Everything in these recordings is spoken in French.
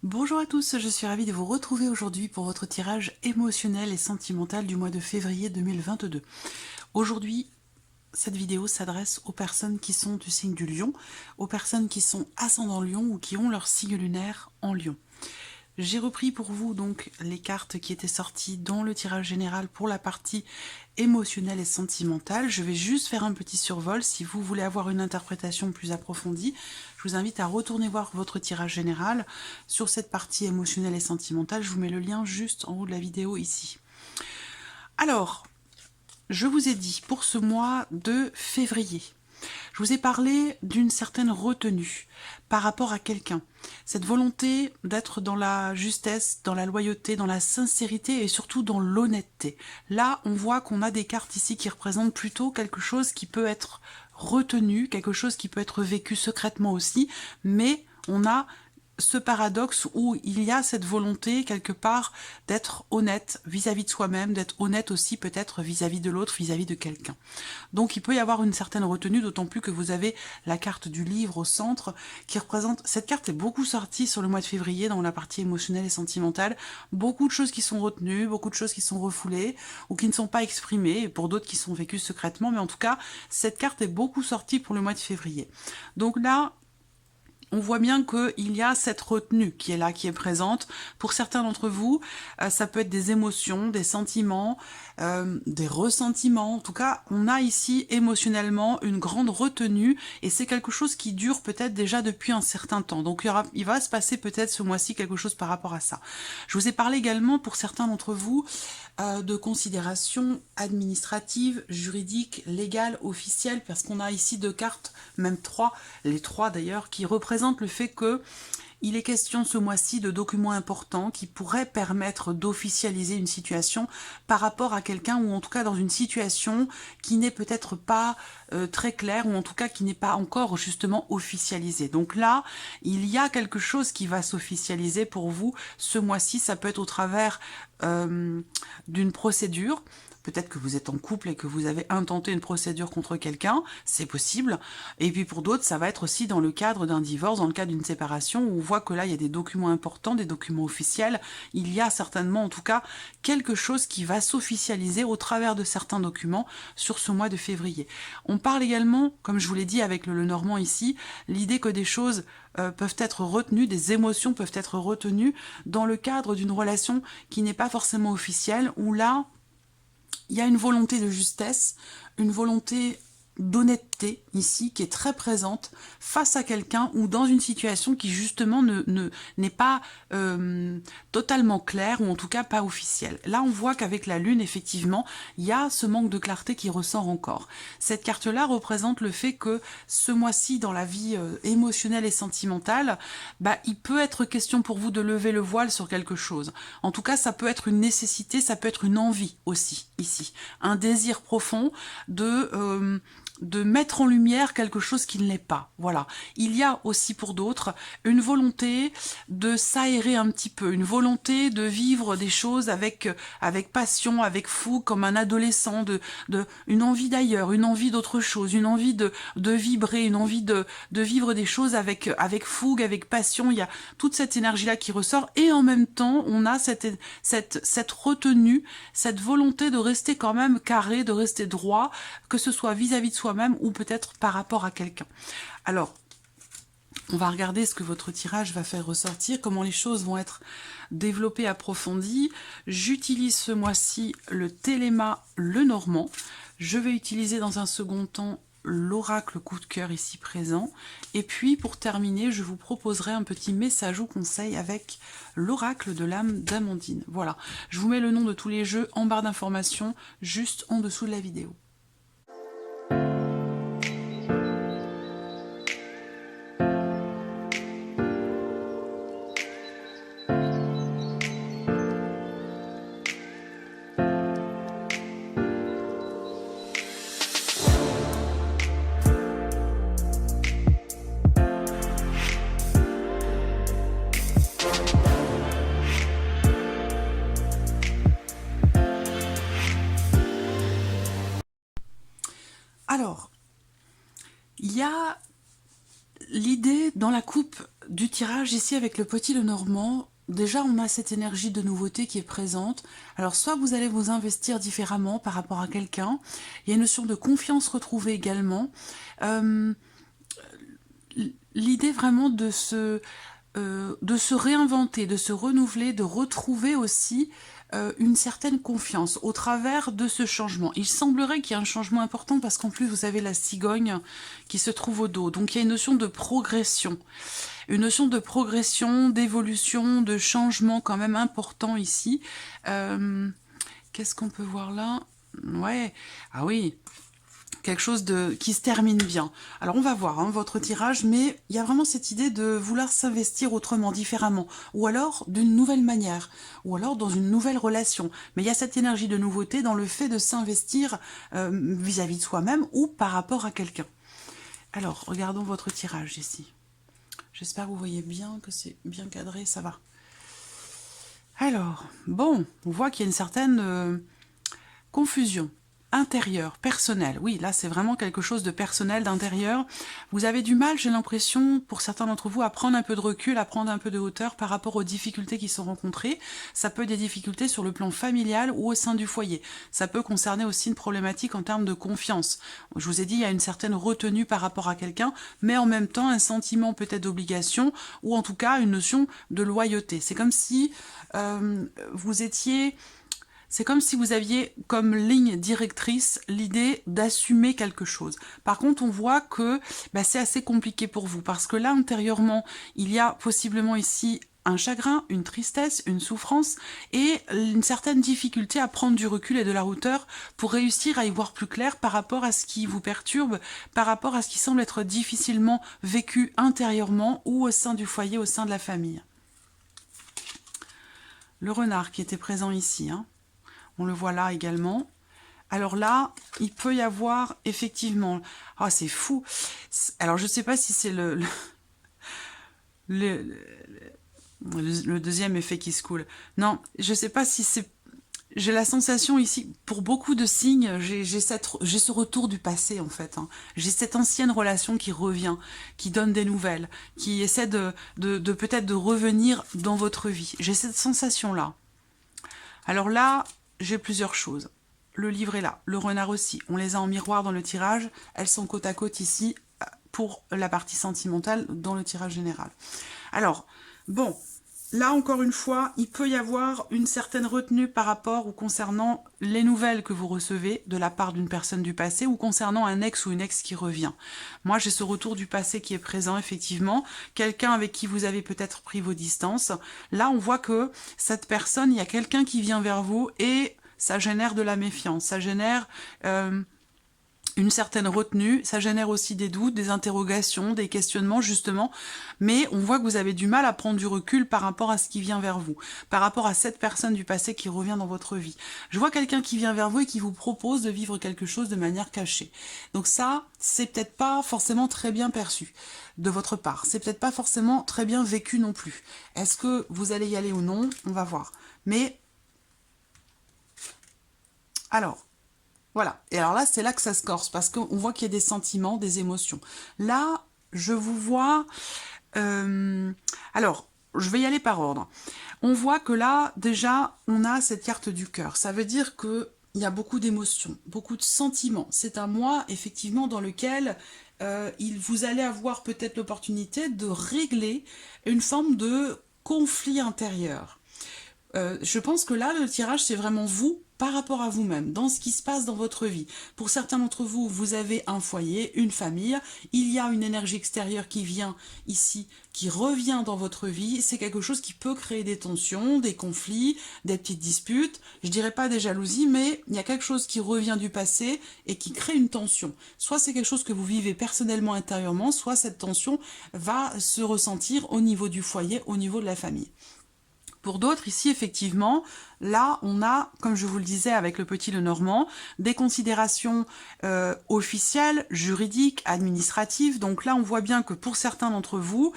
Bonjour à tous, je suis ravie de vous retrouver aujourd'hui pour votre tirage émotionnel et sentimental du mois de février 2022. Aujourd'hui, cette vidéo s'adresse aux personnes qui sont du signe du Lion, aux personnes qui sont ascendant Lion ou qui ont leur signe lunaire en Lion. J'ai repris pour vous donc les cartes qui étaient sorties dans le tirage général pour la partie émotionnelle et sentimentale. Je vais juste faire un petit survol. Si vous voulez avoir une interprétation plus approfondie, je vous invite à retourner voir votre tirage général sur cette partie émotionnelle et sentimentale. Je vous mets le lien juste en haut de la vidéo ici. Alors, je vous ai dit pour ce mois de février, je vous ai parlé d'une certaine retenue par rapport à quelqu'un. Cette volonté d'être dans la justesse, dans la loyauté, dans la sincérité et surtout dans l'honnêteté. Là, on voit qu'on a des cartes ici qui représentent plutôt quelque chose qui peut être retenu, quelque chose qui peut être vécu secrètement aussi, mais on a ce paradoxe où il y a cette volonté quelque part d'être honnête vis-à-vis de soi-même, d'être honnête aussi peut-être vis-à-vis de l'autre, vis-à-vis de quelqu'un. Donc il peut y avoir une certaine retenue, d'autant plus que vous avez la carte du livre au centre qui représente... Cette carte est beaucoup sortie sur le mois de février dans la partie émotionnelle et sentimentale. Beaucoup de choses qui sont retenues, beaucoup de choses qui sont refoulées ou qui ne sont pas exprimées, et pour d'autres qui sont vécues secrètement, mais en tout cas, cette carte est beaucoup sortie pour le mois de février. Donc là, on voit bien qu'il y a cette retenue qui est là, qui est présente. Pour certains d'entre vous, ça peut être des émotions, des sentiments, des ressentiments. En tout cas, on a ici émotionnellement une grande retenue et c'est quelque chose qui dure peut-être déjà depuis un certain temps. Donc il va se passer peut-être ce mois-ci quelque chose par rapport à ça. Je vous ai parlé également pour certains d'entre vous de considérations administratives, juridiques, légales, officielles, parce qu'on a ici deux cartes, même trois, les trois d'ailleurs, qui représentent le fait que il est question ce mois-ci de documents importants qui pourraient permettre d'officialiser une situation par rapport à quelqu'un ou en tout cas dans une situation qui n'est peut-être pas très claire ou en tout cas qui n'est pas encore justement officialisée. Donc là, il y a quelque chose qui va s'officialiser pour vous ce mois-ci. Ça peut être au travers d'une procédure. Peut-être que vous êtes en couple et que vous avez intenté une procédure contre quelqu'un, c'est possible. Et puis pour d'autres, ça va être aussi dans le cadre d'un divorce, dans le cadre d'une séparation, où on voit que là, il y a des documents importants, des documents officiels. Il y a certainement, en tout cas, quelque chose qui va s'officialiser au travers de certains documents sur ce mois de février. On parle également, comme je vous l'ai dit avec le Lenormand ici, l'idée que des choses peuvent être retenues, des émotions peuvent être retenues dans le cadre d'une relation qui n'est pas forcément officielle, où là, il y a une volonté de justesse, une volonté d'honnêteté ici qui est très présente face à quelqu'un ou dans une situation qui justement n'est pas totalement claire ou en tout cas pas officielle. Là on voit qu'avec la lune effectivement il y a ce manque de clarté qui ressort encore. Cette carte là représente le fait que ce mois-ci dans la vie émotionnelle et sentimentale, il peut être question pour vous de lever le voile sur quelque chose. En tout cas ça peut être une nécessité, ça peut être une envie aussi ici, un désir profond de mettre en lumière quelque chose qui ne l'est pas. Voilà. Il y a aussi pour d'autres une volonté de s'aérer un petit peu, une volonté de vivre des choses avec passion, avec fougue, comme un adolescent, une envie d'ailleurs, une envie d'autre chose, une envie de vibrer, une envie de vivre des choses avec fougue, avec passion. Il y a toute cette énergie-là qui ressort et en même temps, on a cette retenue, cette volonté de rester quand même carré, de rester droit, que ce soit vis-à-vis de soi-même ou peut-être par rapport à quelqu'un. Alors, on va regarder ce que votre tirage va faire ressortir, comment les choses vont être développées, approfondies. J'utilise ce mois-ci le Téléma Lenormand. Je vais utiliser dans un second temps l'oracle coup de cœur ici présent. Et puis, pour terminer, je vous proposerai un petit message ou conseil avec l'oracle de l'âme d'Amandine. Voilà, je vous mets le nom de tous les jeux en barre d'informations, juste en dessous de la vidéo. Alors, il y a l'idée dans la coupe du tirage ici avec le petit Lenormand, déjà on a cette énergie de nouveauté qui est présente. Alors soit vous allez vous investir différemment par rapport à quelqu'un, il y a une notion de confiance retrouvée également. L'idée vraiment de se réinventer, de se renouveler, de retrouver aussi une certaine confiance au travers de ce changement. Il semblerait qu'il y ait un changement important parce qu'en plus vous avez la cigogne qui se trouve au dos. Donc il y a une notion de progression. Une notion de progression, d'évolution, de changement quand même important ici. Qu'est-ce qu'on peut voir là? Ouais, ah oui, quelque chose qui se termine bien. Alors on va voir hein, votre tirage, mais il y a vraiment cette idée de vouloir s'investir autrement, différemment, ou alors d'une nouvelle manière, ou alors dans une nouvelle relation. Mais il y a cette énergie de nouveauté dans le fait de s'investir vis-à-vis de soi-même ou par rapport à quelqu'un. Alors, regardons votre tirage ici. J'espère que vous voyez bien, que c'est bien cadré, ça va. Alors, bon, on voit qu'il y a une certaine confusion intérieure, personnelle. Oui, là, c'est vraiment quelque chose de personnel, d'intérieur. Vous avez du mal, j'ai l'impression, pour certains d'entre vous, à prendre un peu de recul, à prendre un peu de hauteur par rapport aux difficultés qui sont rencontrées. Ça peut être des difficultés sur le plan familial ou au sein du foyer. Ça peut concerner aussi une problématique en termes de confiance. Je vous ai dit, il y a une certaine retenue par rapport à quelqu'un, mais en même temps, un sentiment peut-être d'obligation ou en tout cas une notion de loyauté. C'est comme si vous étiez... C'est comme si vous aviez comme ligne directrice l'idée d'assumer quelque chose. Par contre, on voit que c'est assez compliqué pour vous parce que là, intérieurement, il y a possiblement ici un chagrin, une tristesse, une souffrance et une certaine difficulté à prendre du recul et de la hauteur pour réussir à y voir plus clair par rapport à ce qui vous perturbe, par rapport à ce qui semble être difficilement vécu intérieurement ou au sein du foyer, au sein de la famille. Le renard qui était présent ici, hein. On le voit là également. Alors là, il peut y avoir effectivement... Ah, c'est fou. Alors, je ne sais pas si c'est le deuxième effet qui se coule. Non, je ne sais pas si c'est... J'ai la sensation ici, pour beaucoup de signes, j'ai ce retour du passé en fait. Hein. J'ai cette ancienne relation qui revient, qui donne des nouvelles, qui essaie de peut-être de revenir dans votre vie. J'ai cette sensation-là. Alors là... J'ai plusieurs choses. Le livre est là, le renard aussi. On les a en miroir dans le tirage. Elles sont côte à côte ici pour la partie sentimentale dans le tirage général. Alors, bon, là encore une fois, il peut y avoir une certaine retenue par rapport ou concernant les nouvelles que vous recevez de la part d'une personne du passé ou concernant un ex ou une ex qui revient. Moi, j'ai ce retour du passé qui est présent, effectivement. Quelqu'un avec qui vous avez peut-être pris vos distances. Là, on voit que cette personne, il y a quelqu'un qui vient vers vous et ça génère de la méfiance. Ça génère... une certaine retenue, ça génère aussi des doutes, des interrogations, des questionnements justement, mais on voit que vous avez du mal à prendre du recul par rapport à ce qui vient vers vous, par rapport à cette personne du passé qui revient dans votre vie. Je vois quelqu'un qui vient vers vous et qui vous propose de vivre quelque chose de manière cachée. Donc ça, c'est peut-être pas forcément très bien perçu de votre part, c'est peut-être pas forcément très bien vécu non plus. Est-ce que vous allez y aller ou non? On va voir. Mais, alors... Voilà, et alors là, c'est là que ça se corse, parce qu'on voit qu'il y a des sentiments, des émotions. Là, je vous vois... alors, je vais y aller par ordre. On voit que là, déjà, on a cette carte du cœur. Ça veut dire qu'il y a beaucoup d'émotions, beaucoup de sentiments. C'est un mois, effectivement, dans lequel vous allez avoir peut-être l'opportunité de régler une forme de conflit intérieur. Je pense que là, le tirage, c'est vraiment vous par rapport à vous-même, dans ce qui se passe dans votre vie. Pour certains d'entre vous, vous avez un foyer, une famille, il y a une énergie extérieure qui vient ici, qui revient dans votre vie, c'est quelque chose qui peut créer des tensions, des conflits, des petites disputes, je dirais pas des jalousies, mais il y a quelque chose qui revient du passé et qui crée une tension. Soit c'est quelque chose que vous vivez personnellement intérieurement, soit cette tension va se ressentir au niveau du foyer, au niveau de la famille. Pour d'autres, ici, effectivement, là, on a, comme je vous le disais avec le petit Lenormand, des considérations officielles, juridiques, administratives. Donc là, on voit bien que pour certains d'entre vous,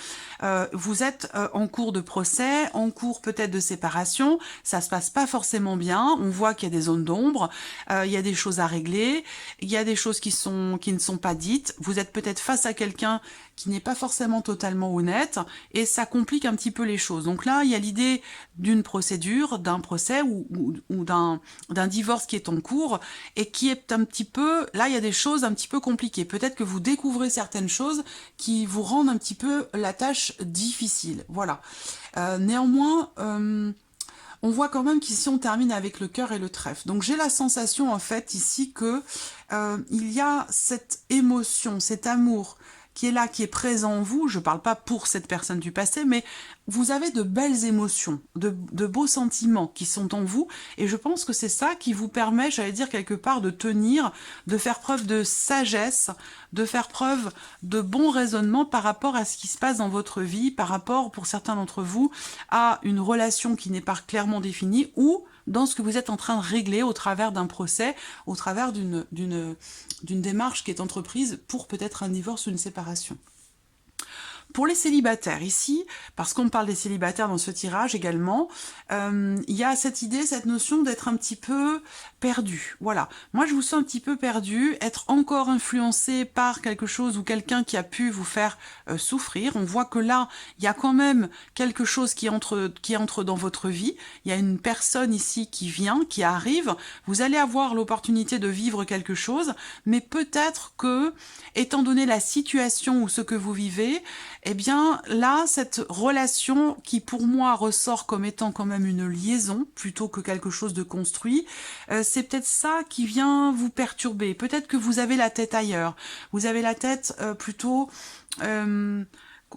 vous êtes en cours de procès, en cours peut-être de séparation, ça se passe pas forcément bien, on voit qu'il y a des zones d'ombre, il y a des choses à régler, il y a des choses qui ne sont pas dites, vous êtes peut-être face à quelqu'un qui n'est pas forcément totalement honnête, et ça complique un petit peu les choses. Donc là, il y a l'idée d'une procédure, d'un procès ou d'un divorce qui est en cours, et qui est un petit peu... Là, il y a des choses un petit peu compliquées. Peut-être que vous découvrez certaines choses qui vous rendent un petit peu la tâche difficile. Voilà. Néanmoins... on voit quand même qu'ici on termine avec le cœur et le trèfle. Donc j'ai la sensation en fait ici que il y a cette émotion, cet amour qui est là, qui est présent en vous. Je ne parle pas pour cette personne du passé, mais vous avez de belles émotions, de beaux sentiments qui sont en vous, et je pense que c'est ça qui vous permet, j'allais dire quelque part, de tenir, de faire preuve de sagesse, de faire preuve de bon raisonnement par rapport à ce qui se passe dans votre vie, par rapport, pour certains d'entre vous, à une relation qui n'est pas clairement définie, ou dans ce que vous êtes en train de régler au travers d'un procès, au travers d'une démarche qui est entreprise pour peut-être un divorce ou une séparation. Pour les célibataires, ici, parce qu'on parle des célibataires dans ce tirage également, il y a cette idée, cette notion d'être un petit peu perdu. Voilà. Moi, je vous sens un petit peu perdu, être encore influencé par quelque chose ou quelqu'un qui a pu vous faire souffrir. On voit que là, il y a quand même quelque chose qui entre dans votre vie. Il y a une personne ici qui vient, qui arrive. Vous allez avoir l'opportunité de vivre quelque chose, mais peut-être que, étant donné la situation ou ce que vous vivez, eh bien là, cette relation qui pour moi ressort comme étant quand même une liaison plutôt que quelque chose de construit, c'est peut-être ça qui vient vous perturber. Peut-être que vous avez la tête ailleurs. Vous avez la tête plutôt...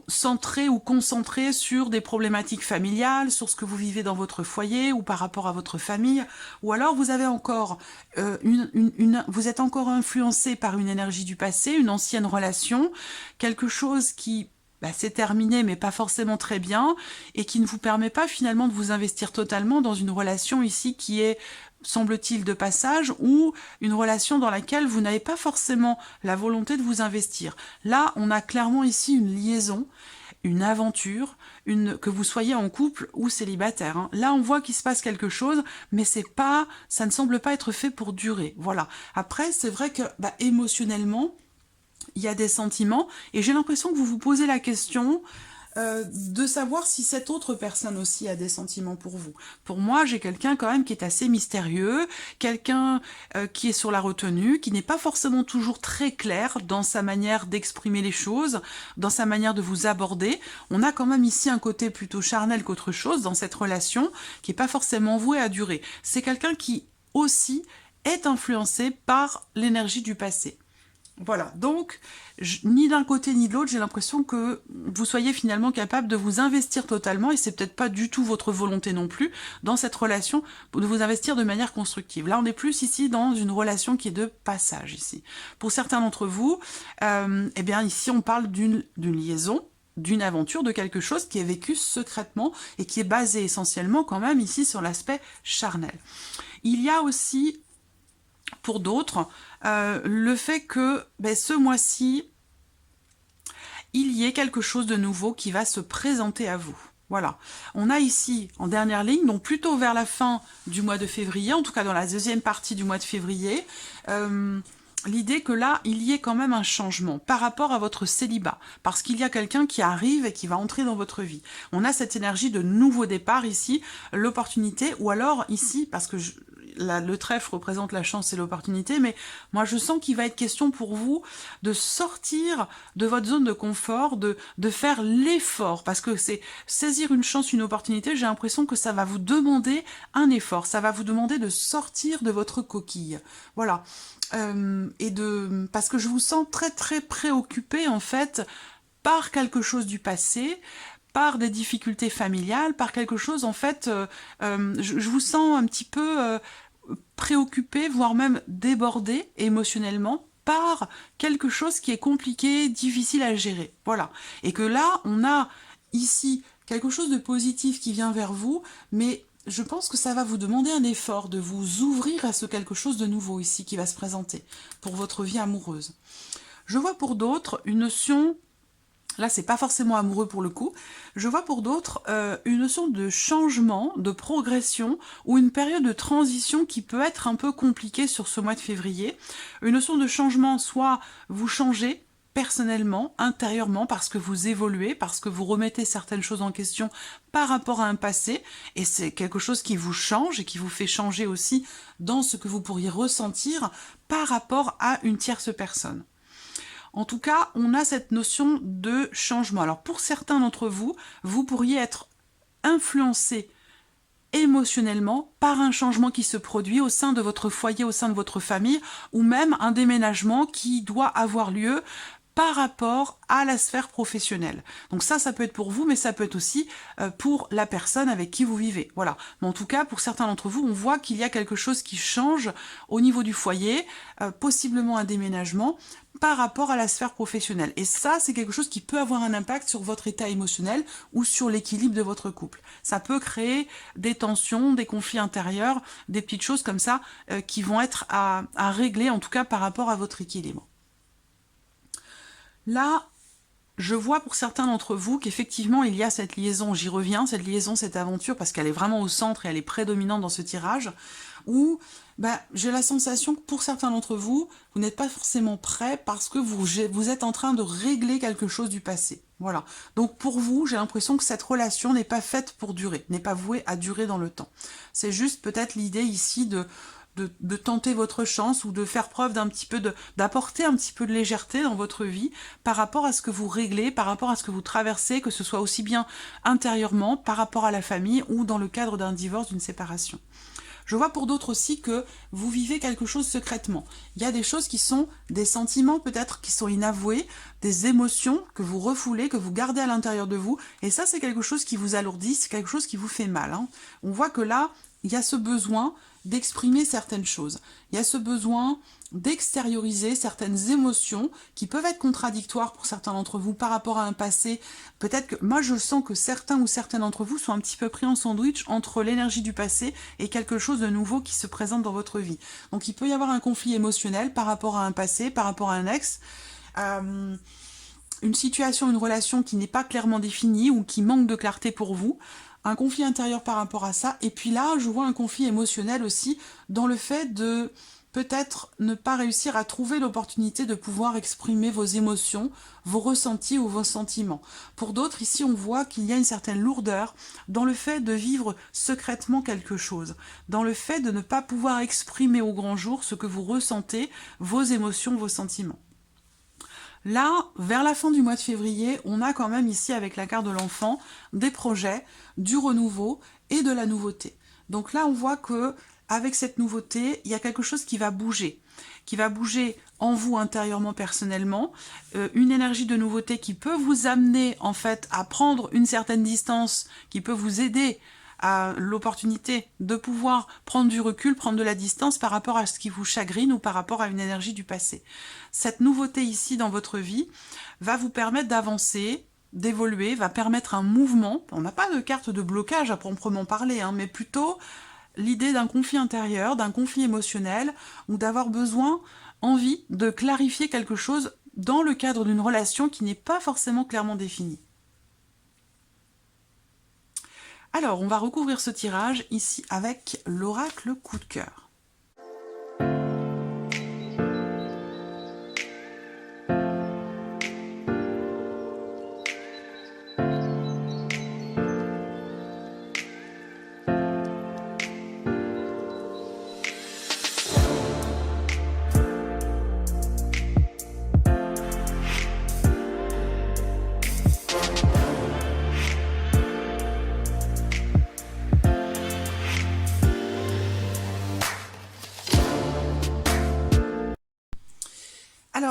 centré ou concentré sur des problématiques familiales, sur ce que vous vivez dans votre foyer ou par rapport à votre famille, ou alors vous avez encore vous êtes encore influencé par une énergie du passé, une ancienne relation, quelque chose qui s'est terminé mais pas forcément très bien et qui ne vous permet pas finalement de vous investir totalement dans une relation ici qui est semble-t-il de passage, ou une relation dans laquelle vous n'avez pas forcément la volonté de vous investir. Là, on a clairement ici une liaison, une aventure, que vous soyez en couple ou célibataire. Hein. Là, on voit qu'il se passe quelque chose, mais ça ne semble pas être fait pour durer. Voilà. Après, c'est vrai que émotionnellement, il y a des sentiments, et j'ai l'impression que vous vous posez la question de savoir si cette autre personne aussi a des sentiments pour vous. Pour moi, j'ai quelqu'un quand même qui est assez mystérieux, quelqu'un qui est sur la retenue, qui n'est pas forcément toujours très clair dans sa manière d'exprimer les choses, dans sa manière de vous aborder. On a quand même ici un côté plutôt charnel qu'autre chose dans cette relation, qui n'est pas forcément vouée à durer. C'est quelqu'un qui aussi est influencé par l'énergie du passé. Voilà, donc, ni d'un côté ni de l'autre, j'ai l'impression que vous soyez finalement capable de vous investir totalement, et c'est peut-être pas du tout votre volonté non plus, dans cette relation, de vous investir de manière constructive. Là, on est plus ici dans une relation qui est de passage, ici. Pour certains d'entre vous, eh bien, ici, on parle d'une liaison, d'une aventure, de quelque chose qui est vécu secrètement, et qui est basé essentiellement quand même ici sur l'aspect charnel. Il y a aussi... pour d'autres, le fait que ce mois-ci, il y ait quelque chose de nouveau qui va se présenter à vous. Voilà. On a ici, en dernière ligne, donc plutôt vers la fin du mois de février, en tout cas dans la deuxième partie du mois de février, l'idée que là, il y ait quand même un changement par rapport à votre célibat, parce qu'il y a quelqu'un qui arrive et qui va entrer dans votre vie. On a cette énergie de nouveau départ ici, l'opportunité, ou alors ici, parce que le trèfle représente la chance et l'opportunité, mais moi je sens qu'il va être question pour vous de sortir de votre zone de confort, de faire l'effort, parce que c'est saisir une chance, une opportunité, j'ai l'impression que ça va vous demander un effort, ça va vous demander de sortir de votre coquille. Voilà. Parce que je vous sens très très préoccupé en fait par quelque chose du passé, par des difficultés familiales, par quelque chose en fait, je vous sens un petit peu préoccupé, voire même débordé émotionnellement par quelque chose qui est compliqué, difficile à gérer. Voilà. Et que là, on a ici quelque chose de positif qui vient vers vous, mais je pense que ça va vous demander un effort de vous ouvrir à ce quelque chose de nouveau ici qui va se présenter pour votre vie amoureuse. Je vois pour d'autres une notion, là c'est pas forcément amoureux pour le coup, je vois pour d'autres une notion de changement, de progression ou une période de transition qui peut être un peu compliquée sur ce mois de février. Une notion de changement, soit vous changez personnellement, intérieurement, parce que vous évoluez, parce que vous remettez certaines choses en question par rapport à un passé, et c'est quelque chose qui vous change et qui vous fait changer aussi dans ce que vous pourriez ressentir par rapport à une tierce personne. En tout cas, on a cette notion de changement. Alors pour certains d'entre vous, vous pourriez être influencé émotionnellement par un changement qui se produit au sein de votre foyer, au sein de votre famille, ou même un déménagement qui doit avoir lieu par rapport à la sphère professionnelle. Donc ça peut être pour vous, mais ça peut être aussi pour la personne avec qui vous vivez. Voilà. Mais en tout cas, pour certains d'entre vous, on voit qu'il y a quelque chose qui change au niveau du foyer, possiblement un déménagement, par rapport à la sphère professionnelle. Et ça, c'est quelque chose qui peut avoir un impact sur votre état émotionnel ou sur l'équilibre de votre couple. Ça peut créer des tensions, des conflits intérieurs, des petites choses comme ça qui vont être à régler, en tout cas par rapport à votre équilibre. Là, je vois pour certains d'entre vous qu'effectivement il y a cette liaison, j'y reviens, cette liaison, cette aventure, parce qu'elle est vraiment au centre et elle est prédominante dans ce tirage, où j'ai la sensation que pour certains d'entre vous, vous n'êtes pas forcément prêts parce que vous êtes en train de régler quelque chose du passé. Voilà. Donc pour vous, j'ai l'impression que cette relation n'est pas faite pour durer, n'est pas vouée à durer dans le temps. C'est juste peut-être l'idée ici de tenter votre chance ou de faire preuve d'apporter un petit peu de légèreté dans votre vie par rapport à ce que vous réglez, par rapport à ce que vous traversez, que ce soit aussi bien intérieurement, par rapport à la famille ou dans le cadre d'un divorce, d'une séparation. Je vois pour d'autres aussi que vous vivez quelque chose secrètement. Il y a des choses qui sont des sentiments peut-être qui sont inavoués, des émotions que vous refoulez, que vous gardez à l'intérieur de vous, et ça c'est quelque chose qui vous alourdit, c'est quelque chose qui vous fait mal. On voit que là, il y a ce besoin d'exprimer certaines choses. Il y a ce besoin d'extérioriser certaines émotions qui peuvent être contradictoires pour certains d'entre vous par rapport à un passé. Peut-être que moi je sens que certains ou certaines d'entre vous sont un petit peu pris en sandwich entre l'énergie du passé et quelque chose de nouveau qui se présente dans votre vie. Donc il peut y avoir un conflit émotionnel par rapport à un passé, par rapport à un ex, une situation, une relation qui n'est pas clairement définie ou qui manque de clarté pour vous, un conflit intérieur par rapport à ça, et puis là, je vois un conflit émotionnel aussi dans le fait de peut-être ne pas réussir à trouver l'opportunité de pouvoir exprimer vos émotions, vos ressentis ou vos sentiments. Pour d'autres, ici, on voit qu'il y a une certaine lourdeur dans le fait de vivre secrètement quelque chose, dans le fait de ne pas pouvoir exprimer au grand jour ce que vous ressentez, vos émotions, vos sentiments. Là, vers la fin du mois de février, on a quand même ici, avec la carte de l'enfant, des projets, du renouveau et de la nouveauté. Donc là, on voit que avec cette nouveauté, il y a quelque chose qui va bouger en vous intérieurement, personnellement, une énergie de nouveauté qui peut vous amener en fait à prendre une certaine distance, qui peut vous aider à l'opportunité de pouvoir prendre du recul, prendre de la distance par rapport à ce qui vous chagrine ou par rapport à une énergie du passé. Cette nouveauté ici dans votre vie va vous permettre d'avancer, d'évoluer, va permettre un mouvement. On n'a pas de carte de blocage à proprement parler, mais plutôt l'idée d'un conflit intérieur, d'un conflit émotionnel, ou d'avoir besoin, envie de clarifier quelque chose dans le cadre d'une relation qui n'est pas forcément clairement définie. Alors, on va recouvrir ce tirage ici avec l'oracle coup de cœur.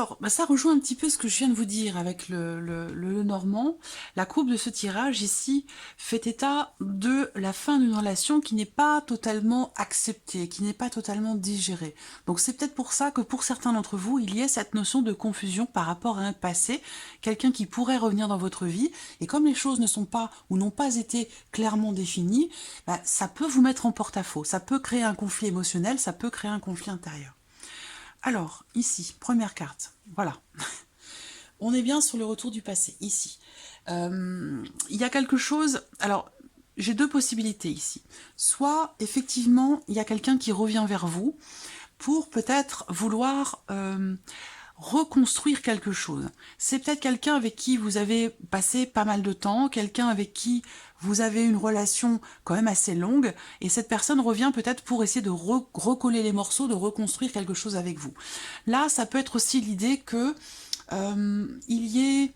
Alors, bah, ça rejoint un petit peu ce que je viens de vous dire avec le Normand. La coupe de ce tirage ici fait état de la fin d'une relation qui n'est pas totalement acceptée, qui n'est pas totalement digérée. Donc c'est peut-être pour ça que pour certains d'entre vous, il y a cette notion de confusion par rapport à un passé, quelqu'un qui pourrait revenir dans votre vie, et comme les choses ne sont pas ou n'ont pas été clairement définies, bah, ça peut vous mettre en porte-à-faux, ça peut créer un conflit émotionnel, ça peut créer un conflit intérieur. Alors, ici, première carte, voilà. On est bien sur le retour du passé, ici. Il y a quelque chose... Alors, j'ai deux possibilités ici. Soit, effectivement, il y a quelqu'un qui revient vers vous pour peut-être vouloir reconstruire quelque chose. C'est peut-être quelqu'un avec qui vous avez passé pas mal de temps, quelqu'un avec qui vous avez une relation quand même assez longue, et cette personne revient peut-être pour essayer de recoller les morceaux, de reconstruire quelque chose avec vous. Là, ça peut être aussi l'idée que il y ait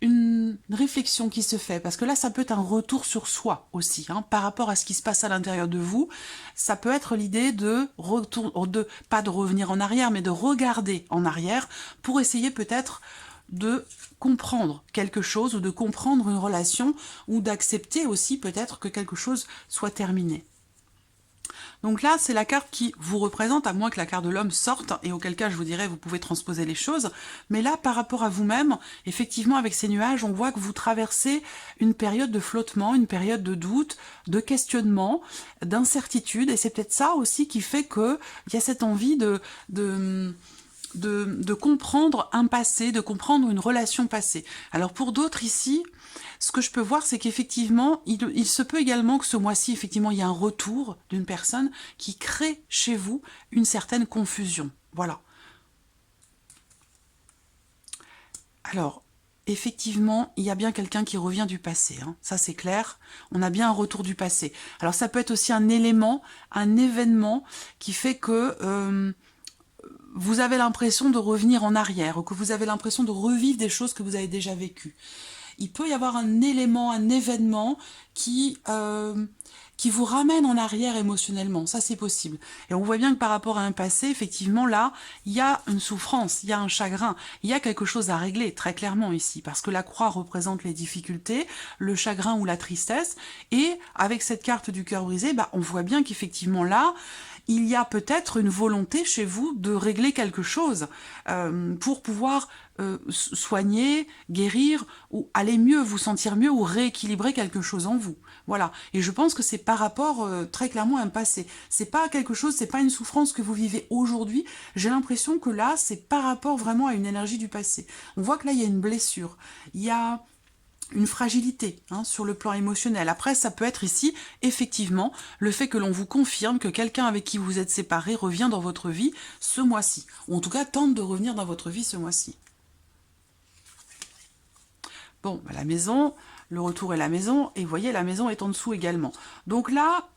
une réflexion qui se fait, parce que là, ça peut être un retour sur soi aussi, hein, par rapport à ce qui se passe à l'intérieur de vous. Ça peut être l'idée de pas de revenir en arrière, mais de regarder en arrière pour essayer peut-être de comprendre quelque chose ou de comprendre une relation ou d'accepter aussi peut-être que quelque chose soit terminé. Donc là, c'est la carte qui vous représente, à moins que la carte de l'homme sorte, et auquel cas je vous dirais vous pouvez transposer les choses. Mais là, par rapport à vous-même, effectivement, avec ces nuages, on voit que vous traversez une période de flottement, une période de doute, de questionnement, d'incertitude, et c'est peut-être ça aussi qui fait qu'il y a cette envie de comprendre un passé, de comprendre une relation passée. Alors pour d'autres ici, ce que je peux voir, c'est qu'effectivement, il se peut également que ce mois-ci, effectivement, il y a un retour d'une personne qui crée chez vous une certaine confusion. Voilà. Alors, effectivement, il y a bien quelqu'un qui revient du passé, hein. Ça c'est clair, on a bien un retour du passé. Alors ça peut être aussi un élément, un événement qui fait que... vous avez l'impression de revenir en arrière, ou que vous avez l'impression de revivre des choses que vous avez déjà vécues. Il peut y avoir un élément, un événement qui vous ramène en arrière émotionnellement, ça c'est possible. Et on voit bien que par rapport à un passé, effectivement là, il y a une souffrance, il y a un chagrin, il y a quelque chose à régler, très clairement ici, parce que la croix représente les difficultés, le chagrin ou la tristesse, et avec cette carte du cœur brisé, bah, on voit bien qu'effectivement là, il y a peut-être une volonté chez vous de régler quelque chose pour pouvoir soigner, guérir, ou aller mieux, vous sentir mieux, ou rééquilibrer quelque chose en vous. Voilà. Et je pense que c'est par rapport très clairement à un passé. C'est pas quelque chose, c'est pas une souffrance que vous vivez aujourd'hui. J'ai l'impression que là, c'est par rapport vraiment à une énergie du passé. On voit que là, il y a une blessure. Il y a une fragilité hein, sur le plan émotionnel. Après, ça peut être ici, effectivement, le fait que l'on vous confirme que quelqu'un avec qui vous êtes séparé revient dans votre vie ce mois-ci. Ou en tout cas, tente de revenir dans votre vie ce mois-ci. Bon, bah, la maison, le retour est la maison, et vous voyez, la maison est en dessous également. Donc là,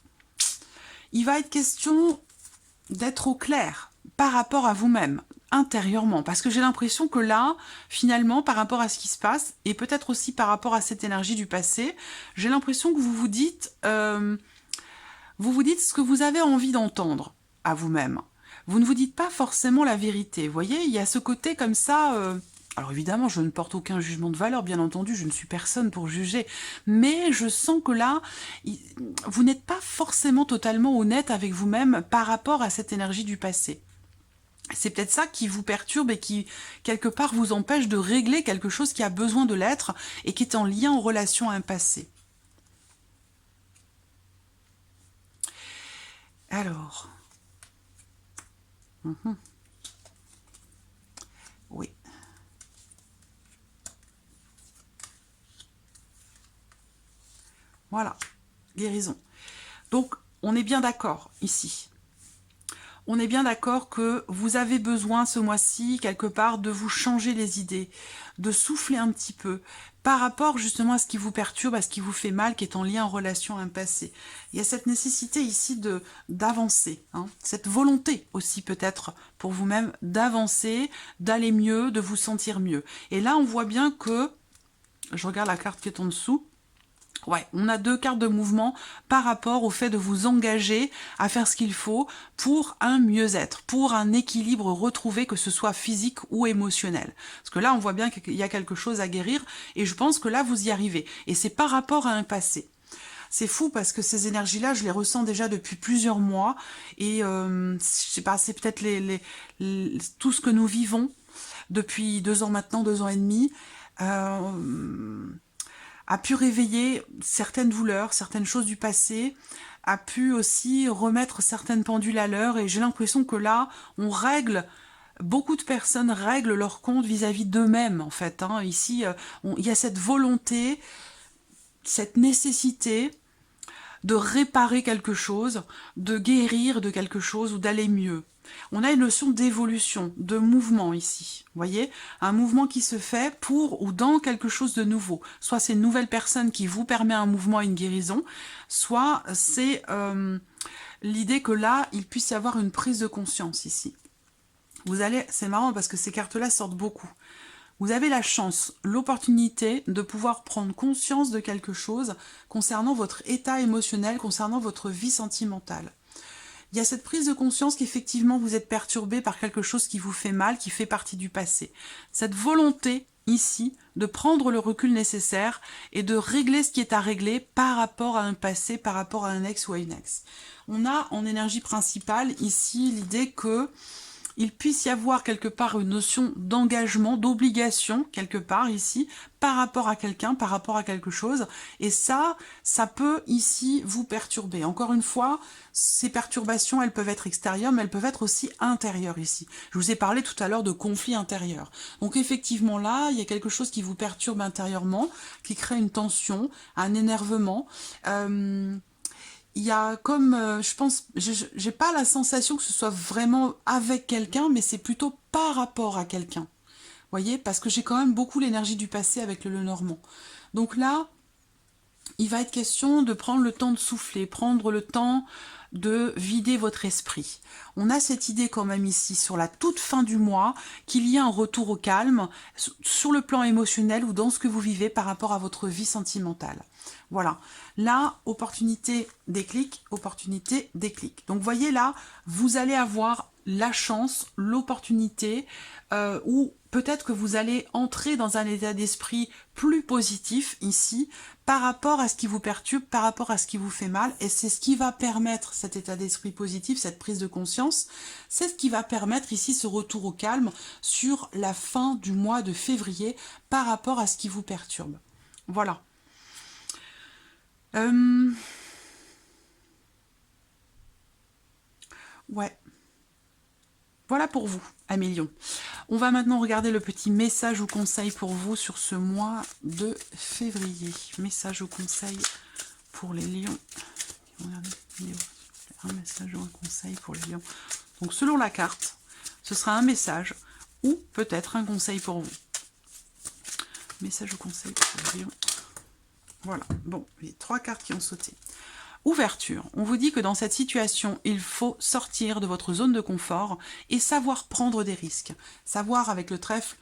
il va être question d'être au clair par rapport à vous-même, intérieurement, parce que j'ai l'impression que là, finalement, par rapport à ce qui se passe, et peut-être aussi par rapport à cette énergie du passé, j'ai l'impression que vous vous dites ce que vous avez envie d'entendre à vous-même. Vous ne vous dites pas forcément la vérité. Vous voyez, il y a ce côté comme ça... Alors évidemment, je ne porte aucun jugement de valeur, bien entendu, je ne suis personne pour juger, mais je sens que là, vous n'êtes pas forcément totalement honnête avec vous-même par rapport à cette énergie du passé. C'est peut-être ça qui vous perturbe et qui, quelque part, vous empêche de régler quelque chose qui a besoin de l'être et qui est en lien en relation à un passé. Alors... Oui. Voilà, guérison. Donc, on est bien d'accord ici. On est bien d'accord que vous avez besoin ce mois-ci, quelque part, de vous changer les idées, de souffler un petit peu, par rapport justement à ce qui vous perturbe, à ce qui vous fait mal, qui est en lien en relation à un passé. Il y a cette nécessité ici d'avancer, hein, cette volonté aussi peut-être pour vous-même d'avancer, d'aller mieux, de vous sentir mieux. Et là, on voit bien que, je regarde la carte qui est en dessous, Ouais, on a 2 cartes de mouvement par rapport au fait de vous engager à faire ce qu'il faut pour un mieux-être, pour un équilibre retrouvé, que ce soit physique ou émotionnel. Parce que là, on voit bien qu'il y a quelque chose à guérir, et je pense que là, vous y arrivez. Et c'est par rapport à un passé. C'est fou parce que ces énergies-là, je les ressens déjà depuis plusieurs mois, et je sais pas, c'est peut-être tout ce que nous vivons depuis 2 ans maintenant, 2 ans et demi, a pu réveiller certaines douleurs, certaines choses du passé, a pu aussi remettre certaines pendules à l'heure, et j'ai l'impression que là, beaucoup de personnes règlent leur compte vis-à-vis d'eux-mêmes, en fait. Hein. Ici, il y a cette volonté, cette nécessité de réparer quelque chose, de guérir de quelque chose ou d'aller mieux. On a une notion d'évolution, de mouvement ici, vous voyez, un mouvement qui se fait pour ou dans quelque chose de nouveau. Soit c'est une nouvelle personne qui vous permet un mouvement et une guérison, soit c'est l'idée que là, il puisse y avoir une prise de conscience ici. C'est marrant parce que ces cartes-là sortent beaucoup. Vous avez la chance, l'opportunité de pouvoir prendre conscience de quelque chose concernant votre état émotionnel, concernant votre vie sentimentale. Il y a cette prise de conscience qu'effectivement vous êtes perturbé par quelque chose qui vous fait mal, qui fait partie du passé. Cette volonté ici de prendre le recul nécessaire et de régler ce qui est à régler par rapport à un passé, par rapport à un ex ou à une ex. On a en énergie principale ici l'idée que il puisse y avoir quelque part une notion d'engagement, d'obligation, quelque part ici, par rapport à quelqu'un, par rapport à quelque chose, et ça peut ici vous perturber. Encore une fois, ces perturbations, elles peuvent être extérieures, mais elles peuvent être aussi intérieures ici. Je vous ai parlé tout à l'heure de conflits intérieurs. Donc effectivement là, il y a quelque chose qui vous perturbe intérieurement, qui crée une tension, un énervement, il y a comme, je pense, j'ai pas la sensation que ce soit vraiment avec quelqu'un, mais c'est plutôt par rapport à quelqu'un. Vous voyez, parce que j'ai quand même beaucoup l'énergie du passé avec le Lenormand. Donc là, il va être question de prendre le temps de souffler, prendre le temps de vider votre esprit. On a cette idée quand même ici, sur la toute fin du mois, qu'il y a un retour au calme sur le plan émotionnel ou dans ce que vous vivez par rapport à votre vie sentimentale. Voilà. Là, opportunité déclic, opportunité déclic. Donc, vous voyez là, vous allez avoir la chance, l'opportunité, ou peut-être que vous allez entrer dans un état d'esprit plus positif ici, par rapport à ce qui vous perturbe, par rapport à ce qui vous fait mal, et c'est ce qui va permettre cet état d'esprit positif, cette prise de conscience, c'est ce qui va permettre ici ce retour au calme sur la fin du mois de février par rapport à ce qui vous perturbe. Voilà. Ouais. Voilà pour vous, Amis Lions. On va maintenant regarder le petit message ou conseil pour vous sur ce mois de février. Message ou conseil pour les lions. Un message ou un conseil pour les lions. Donc selon la carte, ce sera un message ou peut-être un conseil pour vous. Message ou conseil pour les lions. Voilà, bon, les 3 cartes qui ont sauté. Ouverture, on vous dit que dans cette situation, il faut sortir de votre zone de confort et savoir prendre des risques. Savoir, avec le trèfle,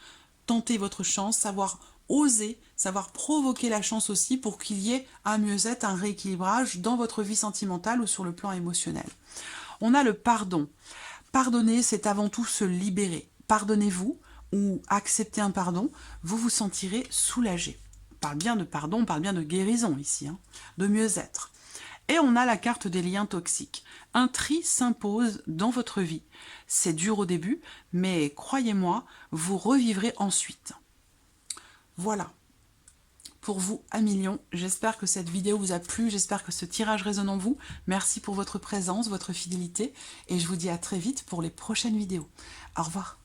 tenter votre chance, savoir oser, savoir provoquer la chance aussi pour qu'il y ait un mieux-être, un rééquilibrage dans votre vie sentimentale ou sur le plan émotionnel. On a le pardon. Pardonner, c'est avant tout se libérer. Pardonnez-vous ou acceptez un pardon, vous vous sentirez soulagé. On parle bien de pardon, on parle bien de guérison ici, hein, de mieux-être. Et on a la carte des liens toxiques. Un tri s'impose dans votre vie. C'est dur au début, mais croyez-moi, vous revivrez ensuite. Voilà. Pour vous, Amis Lions, j'espère que cette vidéo vous a plu, j'espère que ce tirage résonne en vous. Merci pour votre présence, votre fidélité, et je vous dis à très vite pour les prochaines vidéos. Au revoir.